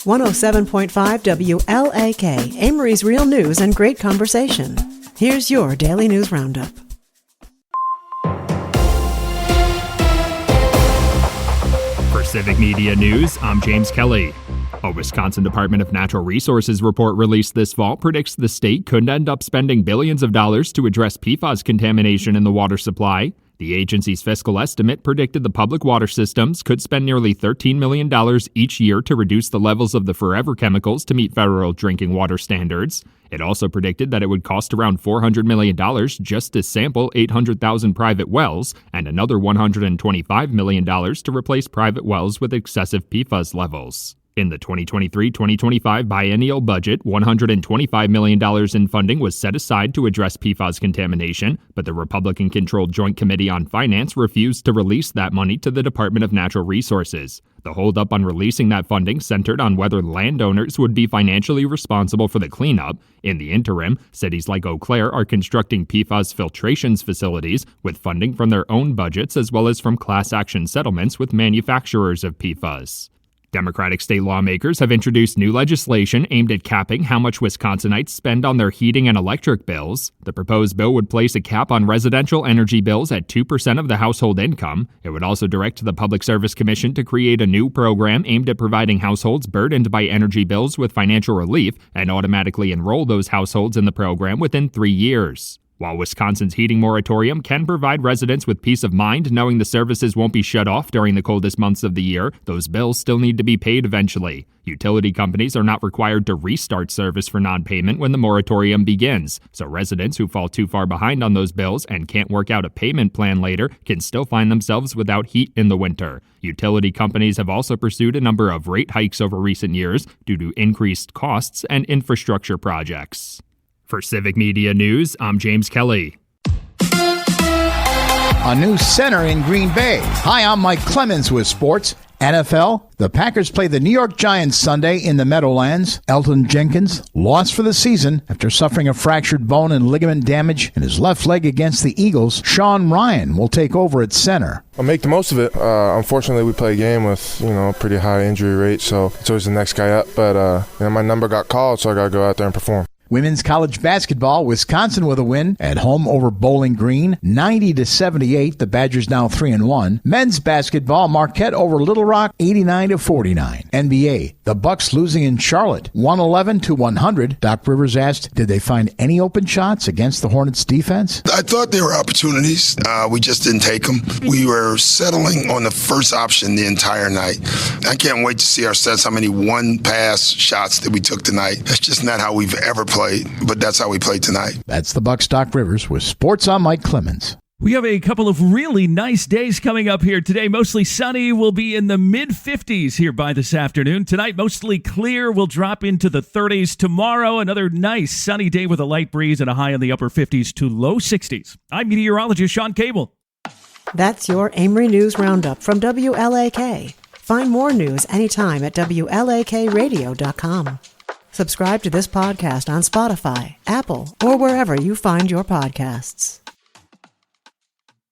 107.5 WLAK, Amory's Real News and Great Conversation. Here's your Daily News Roundup. For Civic Media News, I'm James Kelly. A Wisconsin Department of Natural Resources report released this fall predicts the state could end up spending billions of dollars to address PFAS contamination in the water supply. The agency's fiscal estimate predicted the public water systems could spend nearly $13 million each year to reduce the levels of the forever chemicals to meet federal drinking water standards. It also predicted that it would cost around $400 million just to sample 800,000 private wells and another $125 million to replace private wells with excessive PFAS levels. In the 2023-2025 biennial budget, $125 million in funding was set aside to address PFAS contamination, but the Republican-controlled Joint Committee on Finance refused to release that money to the Department of Natural Resources. The holdup on releasing that funding centered on whether landowners would be financially responsible for the cleanup. In the interim, cities like Eau Claire are constructing PFAS filtrations facilities with funding from their own budgets as well as from class action settlements with manufacturers of PFAS. Democratic state lawmakers have introduced new legislation aimed at capping how much Wisconsinites spend on their heating and electric bills. The proposed bill would place a cap on residential energy bills at 2% of the household income. It would also direct the Public Service Commission to create a new program aimed at providing households burdened by energy bills with financial relief and automatically enroll those households in the program within 3 years. While Wisconsin's heating moratorium can provide residents with peace of mind knowing the services won't be shut off during the coldest months of the year, those bills still need to be paid eventually. Utility companies are not required to restart service for non-payment when the moratorium begins, so residents who fall too far behind on those bills and can't work out a payment plan later can still find themselves without heat in the winter. Utility companies have also pursued a number of rate hikes over recent years due to increased costs and infrastructure projects. For Civic Media News, I'm James Kelly. A new center in Green Bay. Hi, I'm Mike Clemens with sports. NFL, the Packers play the New York Giants Sunday in the Meadowlands. Elton Jenkins lost for the season after suffering a fractured bone and ligament damage in his left leg against the Eagles. Sean Ryan will take over at center. I'll make the most of it. Unfortunately, we play a game with, a pretty high injury rate, so it's always the next guy up. But my number got called, so I got to go out there and perform. Women's college basketball, Wisconsin with a win at home over Bowling Green, 90-78. The Badgers now 3-1. Men's basketball, Marquette over Little Rock, 89-49. NBA, the Bucks losing in Charlotte, 111-100. Doc Rivers asked, did they find any open shots against the Hornets' defense? I thought there were opportunities. We just didn't take them. We were settling on the first option the entire night. I can't wait to see our stats, how many one-pass shots that we took tonight. That's just not how we've ever played. But that's how we played tonight. That's the Bucks' Doc Rivers with sports. I'm Mike Clemens. We have a couple of really nice days coming up here today. Mostly sunny. We'll be in the mid-50s here by this afternoon. Tonight, mostly clear. We'll drop into the 30s. Tomorrow, another nice sunny day with a light breeze and a high in the upper 50s to low 60s. I'm meteorologist Sean Cable. That's your Amory News Roundup from WLAK. Find more news anytime at WLAKradio.com. Subscribe to this podcast on Spotify, Apple, or wherever you find your podcasts.